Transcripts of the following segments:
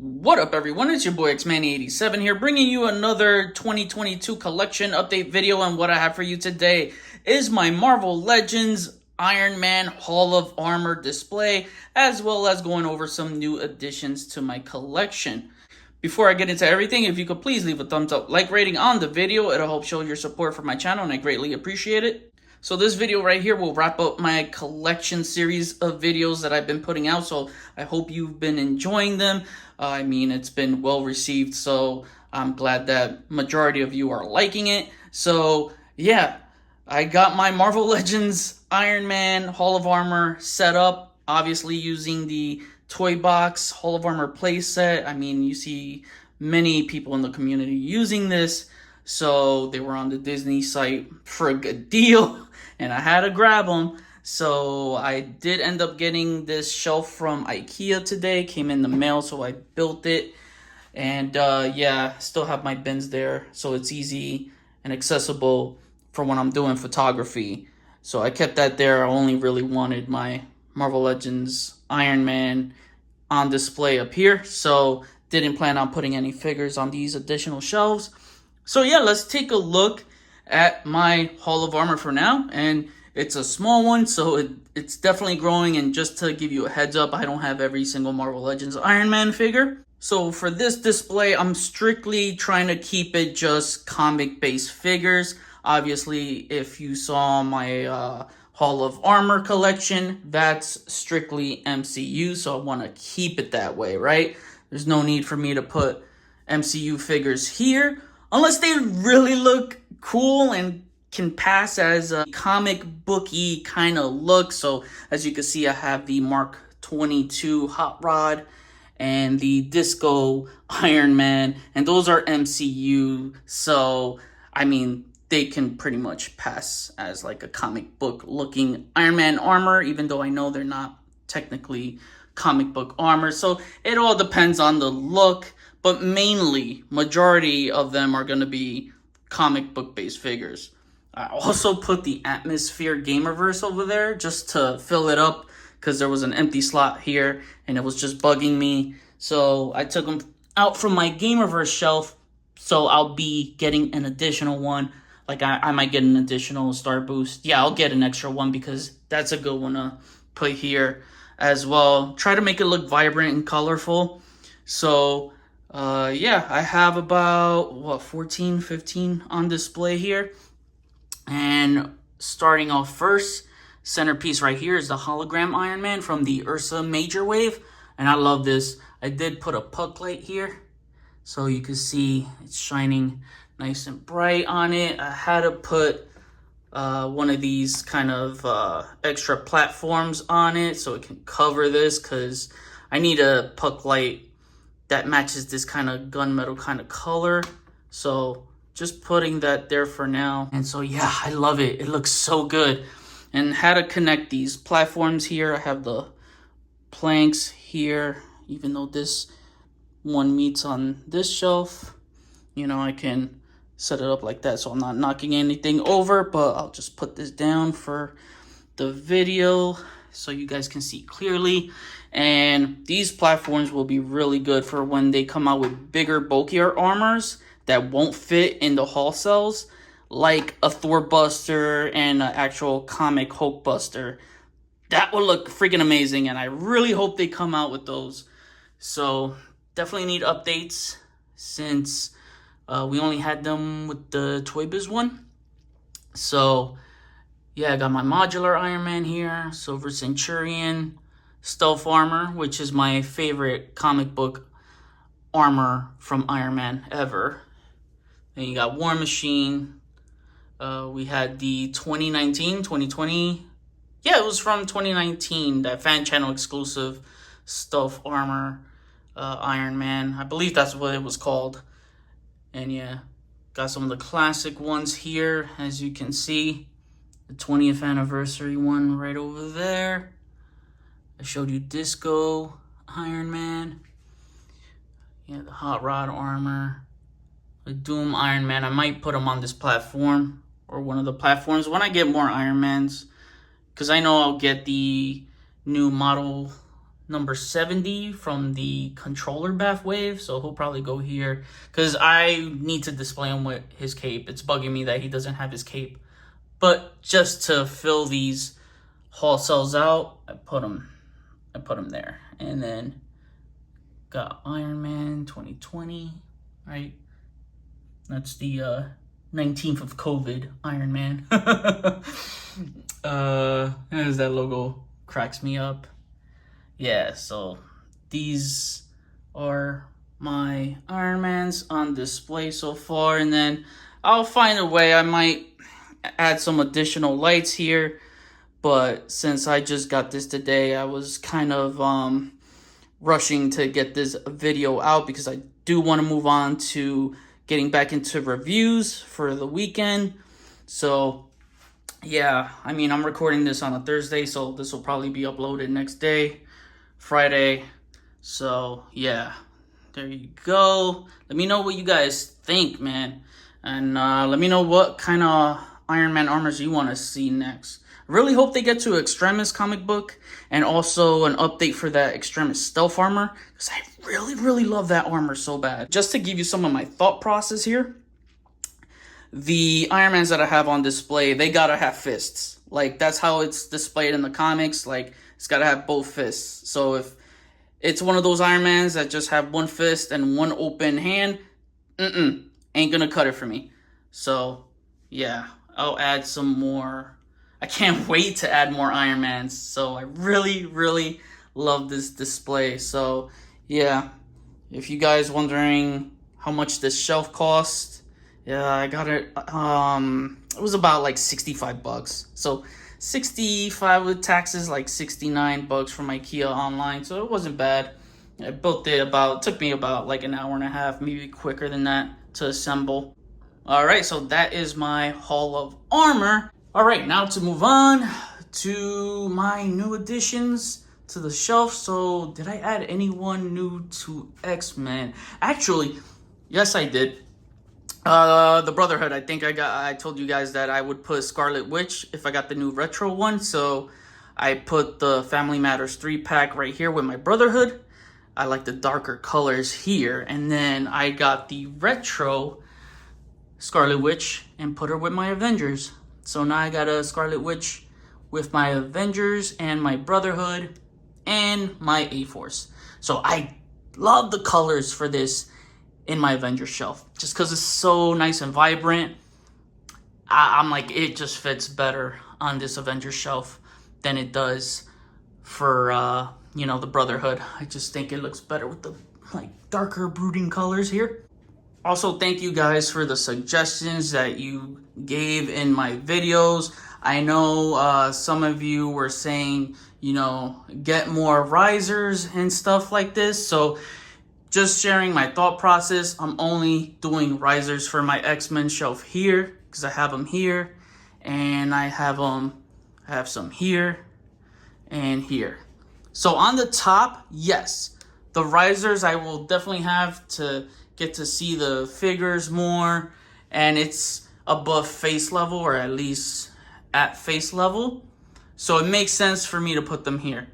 What up, everyone? It's your boy Xmanny87 here, bringing you another 2022 collection update video. And what I have for you today is my Marvel Legends Iron Man Hall of Armor display, as well as going over some new additions to my collection. Before I get into everything, if you could please leave a thumbs up, like rating on the video, it'll help show your support for my channel, and I greatly appreciate it. So this video right here will wrap up my collection series of videos that I've been putting out. So I hope you've been enjoying them. I mean, it's been well received, so I'm glad that majority of you are liking it. So yeah, I got my Marvel Legends Iron Man Hall of Armor set up, obviously using the Toy Box Hall of Armor playset. I mean, you see many people in the community using this, so they were on the Disney site for a good deal, and I had to grab them. So I did end up getting this shelf from IKEA today. Came in the mail, so I built it. And yeah, still have my bins there, so it's easy and accessible for when I'm doing photography. So I kept that there. I only really wanted my Marvel Legends Iron Man on display up here, so didn't plan on putting any figures on these additional shelves. So yeah, let's take a look at my Hall of Armor for now. And it's a small one, so it's definitely growing. And just to give you a heads up, I don't have every single Marvel Legends Iron Man figure. So for this display, I'm strictly trying to keep it just comic-based figures. Obviously, if you saw my Hall of Armor collection, that's strictly MCU, so I want to keep it that way, right? There's no need for me to put MCU figures here, unless they really look cool and can pass as a comic booky kind of look. So as you can see, I have the Mark 22 Hot Rod and the Disco Iron Man, and those are MCU. So I mean, they can pretty much pass as like a comic book looking Iron Man armor, even though I know they're not technically comic book armor. So it all depends on the look, but mainly majority of them are going to be comic book based figures. I also put the Atmosphere Gamerverse over there just to fill it up, because there was an empty slot here and it was just bugging me. So I took them out from my Gamerverse shelf, so I'll be getting an additional one. Like I might get an additional Star Boost. Yeah, I'll get an extra one because that's a good one to put here as well. Try to make it look vibrant and colorful. So yeah, I have about 14, 15 on display here. And starting off first, centerpiece right here is the hologram Iron Man from the Ursa Major Wave. And I love this. I did put a puck light here, so you can see it's shining nice and bright on it. I had to put one of these kind of extra platforms on it so it can cover this, because I need a puck light that matches this kind of gunmetal kind of color. So just putting that there for now. And so yeah, I love it. It looks so good. And how to connect these platforms here. I have the planks here, even though this one meets on this shelf. You know, I can set it up like that so I'm not knocking anything over, but I'll just put this down for the video so you guys can see clearly. And these platforms will be really good for when they come out with bigger, bulkier armors that won't fit in the Hall cells, like a Thor Buster and an actual comic Hulk Buster. That would look freaking amazing, and I really hope they come out with those. So definitely need updates, since we only had them with the Toy Biz one. So yeah, I got my modular Iron Man here, Silver Centurion, Stealth Armor, which is my favorite comic book armor from Iron Man ever. Then you got War Machine. We had the 2019, 2020. Yeah, it was from 2019, that fan channel exclusive Stealth Armor Iron Man. I believe that's what it was called. And yeah, got some of the classic ones here, as you can see. The 20th anniversary one right over there. I showed you Disco Iron Man. Yeah, the Hot Rod armor. The Doom Iron Man. I might put him on this platform, or one of the platforms, when I get more Iron Mans, because I know I'll get the new model number 70 from the controller bath wave, so he'll probably go here because I need to display him with his cape. It's bugging me that he doesn't have his cape, but just to fill these haul cells out, I put him there. And then got Iron Man 2020, right? That's the 19th of COVID Iron Man. As that logo cracks me up. Yeah, so these are my Iron Mans on display so far, and then I'll find a way. I might add some additional lights here, but since I just got this today, I was kind of rushing to get this video out because I do want to move on to getting back into reviews for the weekend. So yeah, I mean, I'm recording this on a Thursday, so this will probably be uploaded next day, Friday. So yeah, there you go. Let me know what you guys think, man, and let me know what kind of Iron Man armors you want to see next. I really hope they get to Extremis comic book and also an update for that Extremis stealth armor, because I really love that armor so bad. Just to give you some of my thought process here, the Iron Mans that I have on display, they gotta have fists. Like, that's how it's displayed in the comics. Like, it's gotta have both fists. So if it's one of those Iron Mans that just have one fist and one open hand, ain't gonna cut it for me. So yeah, I'll add some more. I can't wait to add more Iron Mans. So I really love this display. So yeah, if you guys wondering how much this shelf cost, yeah, I got it. It was about like $65. So 65 with taxes, like $69 from IKEA online. So it wasn't bad. I built it took me about like an hour and a half, maybe quicker than that to assemble. All right, so that is my haul of armor. All right, now to move on to my new additions to the shelf. So did I add anyone new to X-Men? Actually, yes, I did. The Brotherhood, I think I told you guys that I would put Scarlet Witch if I got the new retro one. So I put the Family Matters 3-pack right here with my Brotherhood. I like the darker colors here. And then I got the retro Scarlet Witch and put her with my Avengers. So now I got a Scarlet Witch with my Avengers and my Brotherhood and my A-Force. So I love the colors for this in my Avengers shelf, just because it's so nice and vibrant. I'm like, it just fits better on this Avengers shelf than it does for the Brotherhood. I just think it looks better with the like darker brooding colors here. Also, thank you guys for the suggestions that you gave in my videos. I know some of you were saying, get more risers and stuff like this. So just sharing my thought process, I'm only doing risers for my X-Men shelf here because I have them here, and I have some here and here. So on the top, yes, the risers I will definitely have to get to see the figures more, and it's above face level, or at least at face level. So it makes sense for me to put them here.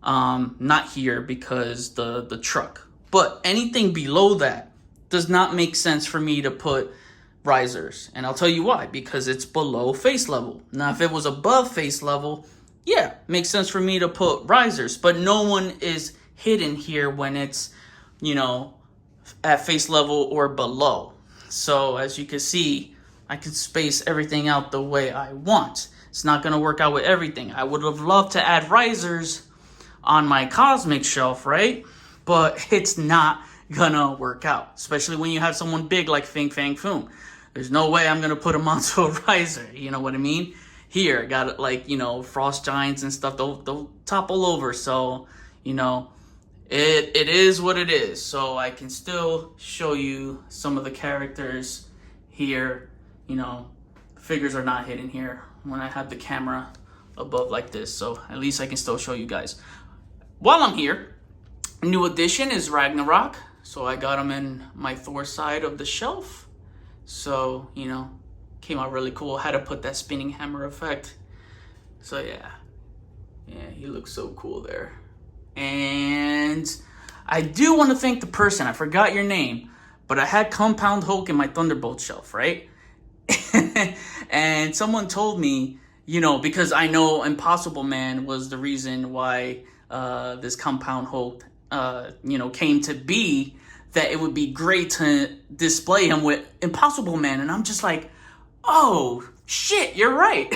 Not here because the truck. But anything below that does not make sense for me to put risers. And I'll tell you why. Because it's below face level. Now, if it was above face level, yeah, makes sense for me to put risers. But no one is hidden here when it's, at face level or below. So as you can see, I can space everything out the way I want. It's not going to work out with everything. I would have loved to add risers on my cosmic shelf, right? But it's not gonna work out, especially when you have someone big like Fing Fang Foom. There's no way I'm gonna put him onto a riser, you know what I mean? Here, got frost giants and stuff, they'll topple over. So, it is what it is. So I can still show you some of the characters here. Figures are not hidden here when I have the camera above like this. So at least I can still show you guys. While I'm here, new addition is Ragnarok. So I got him in my Thor side of the shelf. So, came out really cool. Had to put that spinning hammer effect. So yeah, he looks so cool there. And I do want to thank the person, I forgot your name, but I had Compound Hulk in my Thunderbolt shelf, right? And someone told me, because I know Impossible Man was the reason why this Compound Hulk, came to be, that it would be great to display him with Impossible Man. And I'm just like, oh, shit, you're right.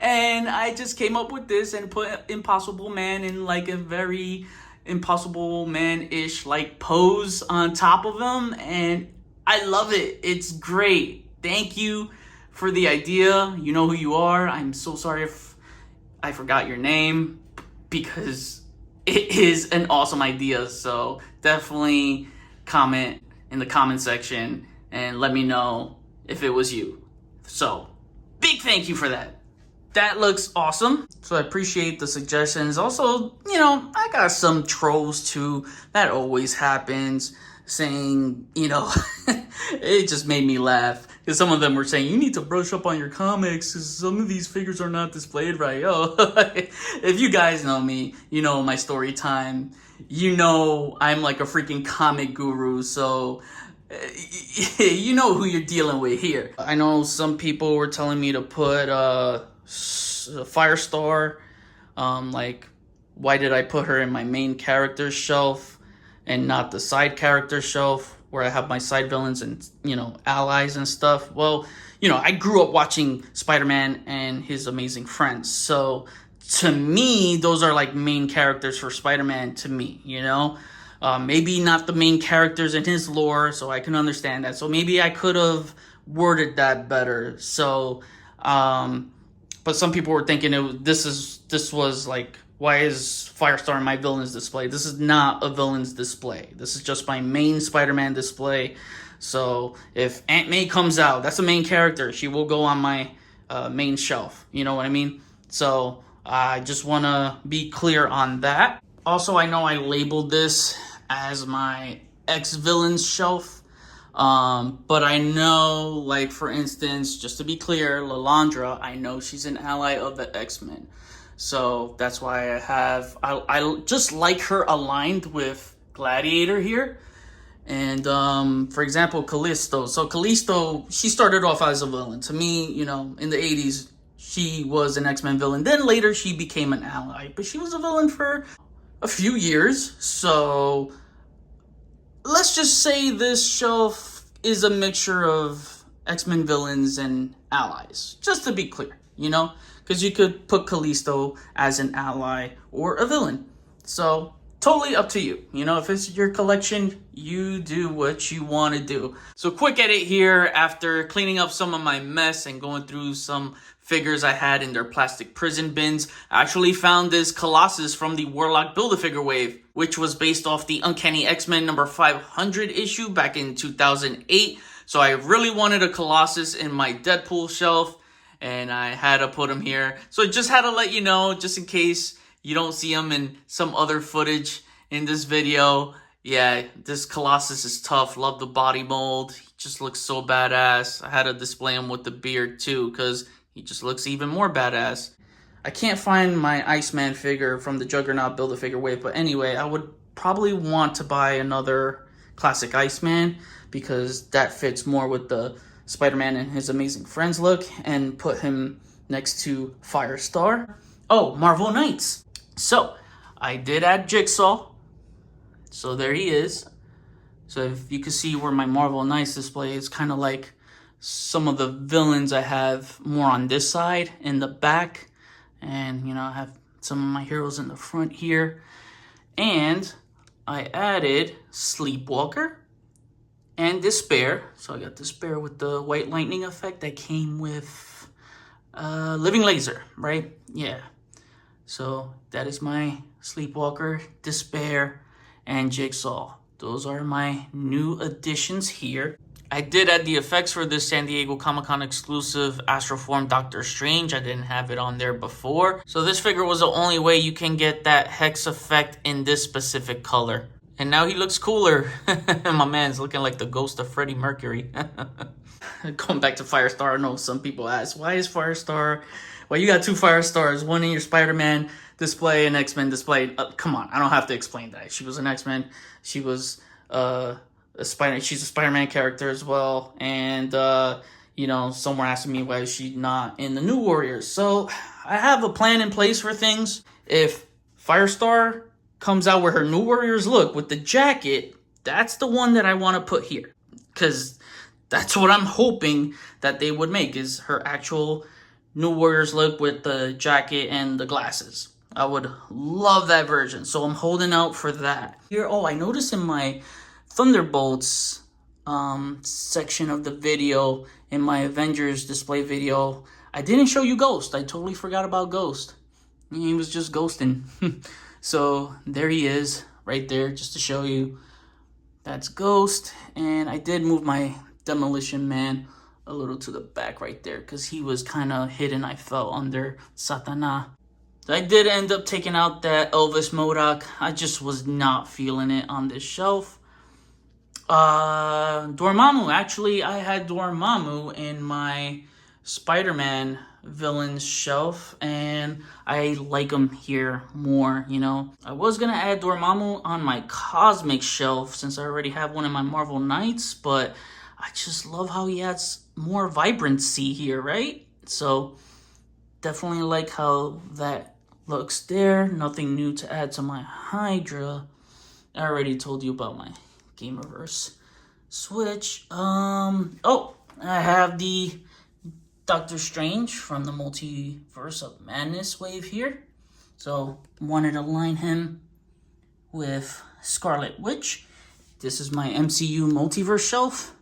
And I just came up with this and put Impossible Man in like a very Impossible Man-ish like pose on top of him. And I love it. It's great. Thank you for the idea. You know who you are. I'm so sorry if I forgot your name, because it is an awesome idea. So definitely comment in the comment section and let me know if it was you. So big thank you for that. That looks awesome. So I appreciate the suggestions. Also, I got some trolls too. That always happens. Saying, it just made me laugh. Because some of them were saying, you need to brush up on your comics because some of these figures are not displayed right. Oh, if you guys know me, you know my story time. You know I'm like a freaking comic guru. So you know who you're dealing with here. I know some people were telling me to put Firestar. Like, why did I put her in my main character shelf and not the side character shelf where I have my side villains and, allies and stuff? Well, I grew up watching Spider-Man and his amazing friends. So to me, those are like main characters for Spider-Man to me, maybe not the main characters in his lore, so I can understand that. So maybe I could have worded that better. So, but some people were thinking this was like, why is Firestar in my villains display? This is not a villains display. This is just my main Spider-Man display. So if Aunt May comes out, that's a main character. She will go on my main shelf. You know what I mean? So I just want to be clear on that. Also, I know I labeled this as my ex-villains shelf. But I know, like, for instance, just to be clear, Lilandra, I know she's an ally of the X-Men. So that's why I just like her aligned with Gladiator here. And, for example, Callisto. So Callisto, she started off as a villain. To me, in the 80s, she was an X-Men villain. Then later she became an ally. But she was a villain for a few years. So let's just say this shelf is a mixture of X-Men villains and allies. Just to be clear, because you could put Callisto as an ally or a villain. So totally up to you. If it's your collection, you do what you want to do. So quick edit here after cleaning up some of my mess and going through some figures I had in their plastic prison bins. I actually found this Colossus from the Warlock Build-A-Figure wave, which was based off the Uncanny X-Men number 500 issue back in 2008. So I really wanted a Colossus in my Deadpool shelf, and I had to put him here. So I just had to let you know, just in case you don't see him in some other footage in this video. Yeah, this Colossus is tough. Love the body mold. He just looks so badass. I had to display him with the beard too, because he just looks even more badass. I can't find my Iceman figure from the Juggernaut Build-A-Figure wave, but anyway, I would probably want to buy another classic Iceman because that fits more with the Spider-Man and his amazing friends look, and put him next to Firestar. Oh, Marvel Knights. So I did add Jigsaw. So there he is. So if you can see where my Marvel Knights display is, kind of like some of the villains I have more on this side in the back. And, I have some of my heroes in the front here. And I added Sleepwalker and Despair. So I got Despair with the white lightning effect that came with Living Laser, right? Yeah. So that is my Sleepwalker, Despair, and Jigsaw. Those are my new additions here. I did add the effects for this San Diego Comic-Con exclusive Astroform Doctor Strange. I didn't have it on there before. So this figure was the only way you can get that hex effect in this specific color. And now he looks cooler. My man's looking like the ghost of Freddie Mercury. Going back to Firestar, I know some people ask, why is Firestar Well, you got 2 fire stars, one in your Spider-Man display and X-Men display. Come on, I don't have to explain that. She was an X-Men. She was she's a Spider-Man character as well. And someone asking me why she's not in the New Warriors. So I have a plan in place for things. If Firestar comes out with her New Warriors look with the jacket, that's the one that I want to put here. Because that's what I'm hoping that they would make, is her actual New Warriors look with the jacket and the glasses. I would love that version. So I'm holding out for that. Here, I noticed in my Thunderbolts section of the video, in my Avengers display video, I didn't show you Ghost. I totally forgot about Ghost. He was just ghosting. So there he is right there, just to show you. That's Ghost. And I did move my Demolition Man a little to the back right there because he was kind of hidden. I felt under Satana. I did end up taking out that Elvis MODOK. I just was not feeling it on this shelf. Dormammu. Actually, I had Dormammu in my Spider-Man villains shelf, and I like him here more, I was gonna add Dormammu on my Cosmic shelf since I already have one in my Marvel Knights, but I just love how he adds more vibrancy here, right? So definitely like how that looks there. Nothing new to add to my Hydra. I already told you about my Gamerverse Switch. I have the Doctor Strange from the Multiverse of Madness wave here. So wanted to line him with Scarlet Witch. This is my MCU Multiverse shelf.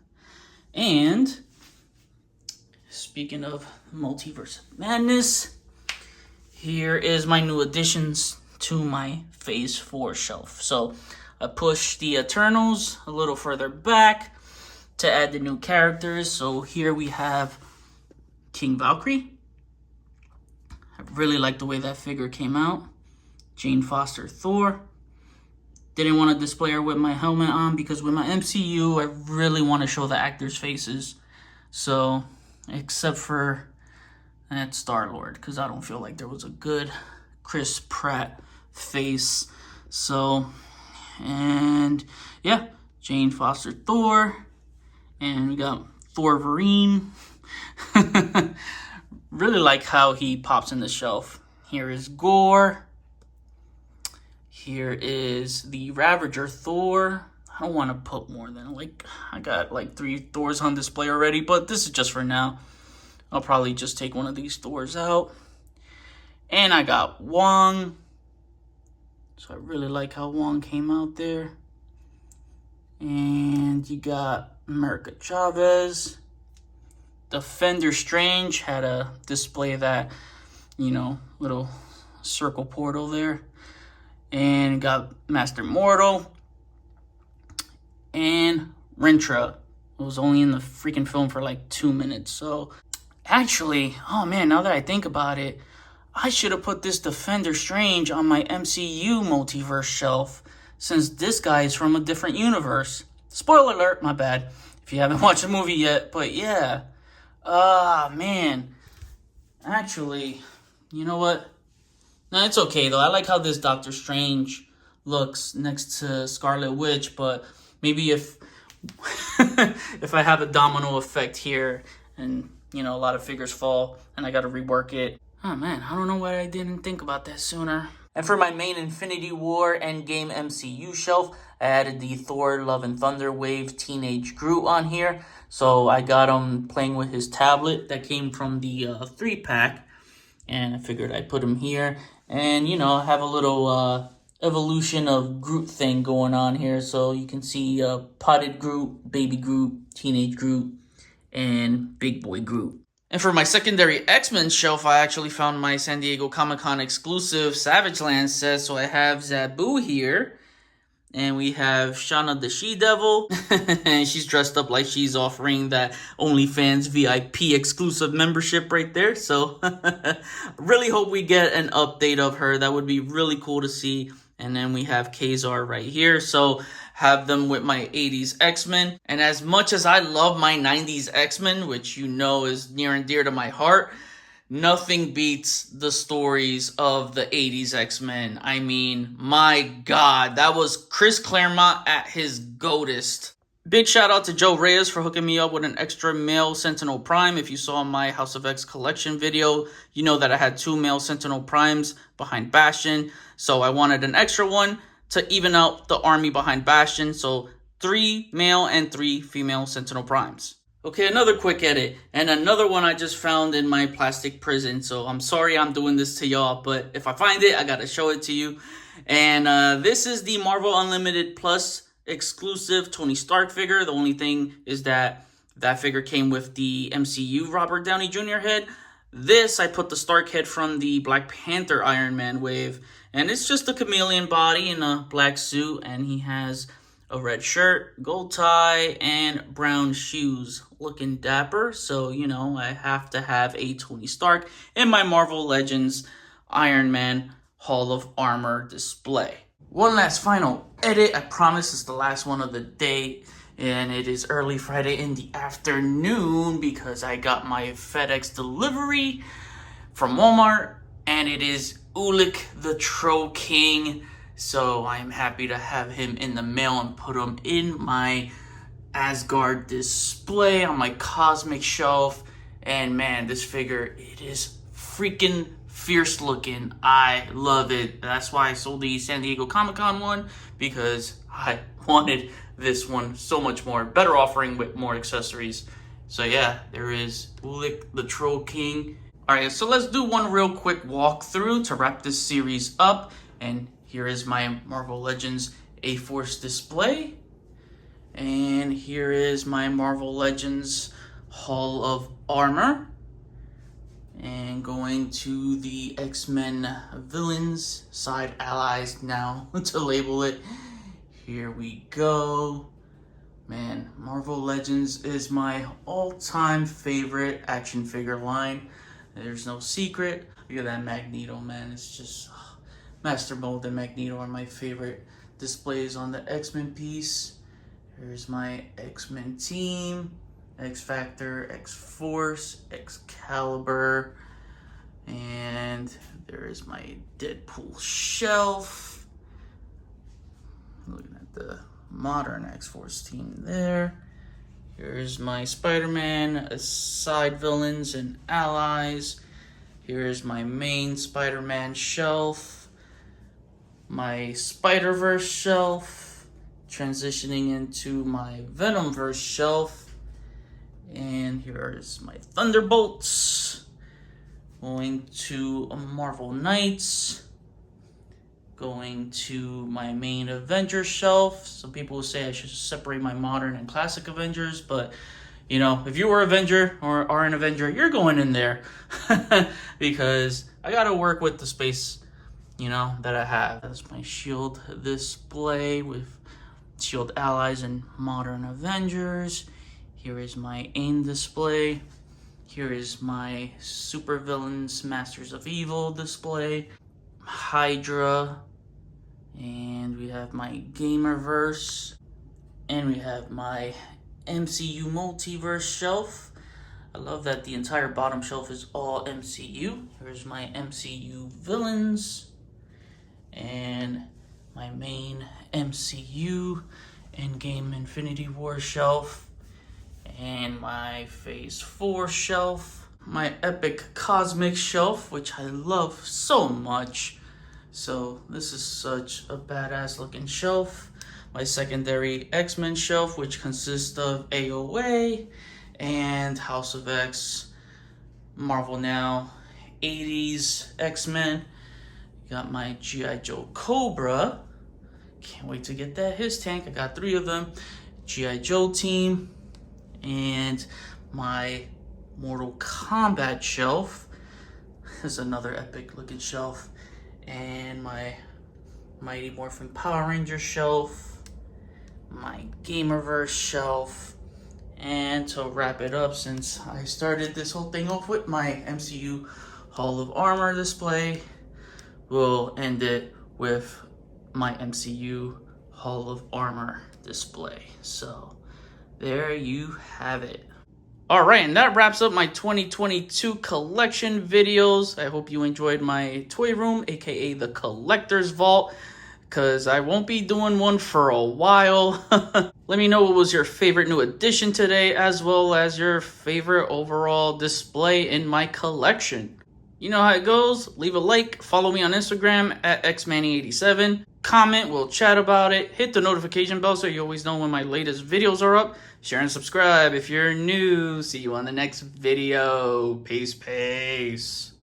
And speaking of Multiverse of Madness, here is my new additions to my Phase 4 shelf. So I pushed the Eternals a little further back to add the new characters. So here we have King Valkyrie. I really like the way that figure came out. Jane Foster Thor. Didn't want to display her with my helmet on because with my MCU, I really want to show the actors' faces. So, except for that Star-Lord, because I don't feel like there was a good Chris Pratt face. So, and yeah, Jane Foster Thor. And we got Thor Vereen. Really like how he pops in the shelf. Here is Gore. Here is the Ravager Thor. I don't want to put more than I got 3 Thors on display already, but this is just for now. I'll probably just take one of these Thors out. And I got Wong. So I really like how Wong came out there. And you got America Chavez. Defender Strange had a display that, little circle portal there. And got Master Mortal. And Rintra. It was only in the freaking film for 2 minutes. So, actually, oh man, now that I think about it, I should have put this Defender Strange on my MCU multiverse shelf, since this guy is from a different universe. Spoiler alert, my bad, if you haven't watched the movie yet, but yeah. Man. Actually, you know what? No, it's okay, though. I like how this Doctor Strange looks next to Scarlet Witch, but maybe if if I have a domino effect here and, a lot of figures fall and I got to rework it. Oh, man, I don't know why I didn't think about that sooner. And for my main Infinity War Endgame MCU shelf, I added the Thor Love and Thunder Wave Teenage Groot on here. So I got him playing with his tablet that came from the 3-pack. And I figured I'd put him here. And, I have a little evolution of Groot thing going on here. So you can see Potted Groot, Baby Groot, Teenage Groot, and Big Boy Groot. And for my secondary X-Men shelf, I actually found my San Diego Comic-Con exclusive Savage Land set. So I have Zabu here. And we have Shauna the She-Devil. And she's dressed up like she's offering that OnlyFans VIP exclusive membership right there. So really hope we get an update of her. That would be really cool to see. And then we have Kazar right here. So have them with my 80s X-Men. And as much as I love my 90s X-Men, which is near and dear to my heart, Nothing beats the stories of the 80s X-Men. I mean, my God, that was Chris Claremont at his goatest. Big shout out to Joe Reyes for hooking me up with an extra male Sentinel Prime. If you saw my House of X collection video, you know that I had 2 male Sentinel Primes behind Bastion. So I wanted an extra one to even out the army behind Bastion. So 3 male and 3 female Sentinel Primes. Okay, another quick edit, and another one I just found in my plastic prison, so I'm sorry I'm doing this to y'all, but if I find it, I gotta show it to you. And this is the Marvel Unlimited Plus exclusive Tony Stark figure. The only thing is that that figure came with the MCU Robert Downey Jr. head. This, I put the Stark head from the Black Panther Iron Man wave, and it's just a chameleon body in a black suit, and he has a red shirt, gold tie, and brown shoes. Looking dapper, so, you know, I have to have a Tony Stark in my Marvel Legends Iron Man Hall of Armor display. One last final edit. I promise it's the last one of the day, and it is early Friday in the afternoon because I got my FedEx delivery from Walmart, and it is Ulik the Troll King. So I'm happy to have him in the mail and put him in my Asgard display on my cosmic shelf. And man, this figure, it is freaking fierce looking. I love it. That's why I sold the San Diego Comic-Con one, because I wanted this one so much more. Better offering with more accessories. So yeah, there is Ulik the Troll King. Alright, so let's do one real quick walkthrough to wrap this series up. And here is my Marvel Legends A-Force display. And here is my Marvel Legends Hall of Armor. And going to the X-Men villains, side allies now to label it. Here we go. Man, Marvel Legends is my all-time favorite action figure line. There's no secret. Look at that Magneto, man. It's just... Master Mold and Magneto are my favorite displays on the X-Men piece. Here's my X-Men team. X-Factor, X-Force, Excalibur. And there is my Deadpool shelf. Looking at the modern X-Force team there. Here's my Spider-Man side villains and allies. Here's my main Spider-Man shelf. My Spider-Verse shelf, transitioning into my Venomverse shelf, and here is my Thunderbolts, going to Marvel Knights, going to my main Avengers shelf. Some people will say I should separate my modern and classic Avengers, but you know, if you were Avenger or are an Avenger, you're going in there because I gotta work with the space, you know, that I have. That's my S.H.I.E.L.D display with S.H.I.E.L.D allies and modern Avengers. Here is my A.I.M display. Here is my Supervillains Masters of Evil display. Hydra. And we have my Gamerverse. And we have my MCU Multiverse shelf. I love that the entire bottom shelf is all MCU. Here's my MCU villains. And my main MCU Endgame Infinity War shelf. And my Phase 4 shelf. My Epic Cosmic shelf, which I love so much. So this is such a badass looking shelf. My secondary X-Men shelf, which consists of AOA and House of X, Marvel Now, 80s X-Men. Got my G.I. Joe Cobra. Can't wait to get that his tank. I got 3 of them. G.I. Joe team. And my Mortal Kombat shelf. This is another epic looking shelf. And my Mighty Morphin Power Ranger shelf. My Gamerverse shelf. And to wrap it up, since I started this whole thing off with my MCU Hall of Armor display, we'll end it with my MCU Hall of Armor display. So there you have it. Alright, and that wraps up my 2022 collection videos. I hope you enjoyed my toy room, aka the collector's vault, because I won't be doing one for a while. Let me know what was your favorite new addition today, as well as your favorite overall display in my collection. You know how it goes. Leave a like, follow me on Instagram at xmanny87. Comment, we'll chat about it. Hit the notification bell so you always know when my latest videos are up. Share and subscribe if you're new. See you on the next video. Peace, peace.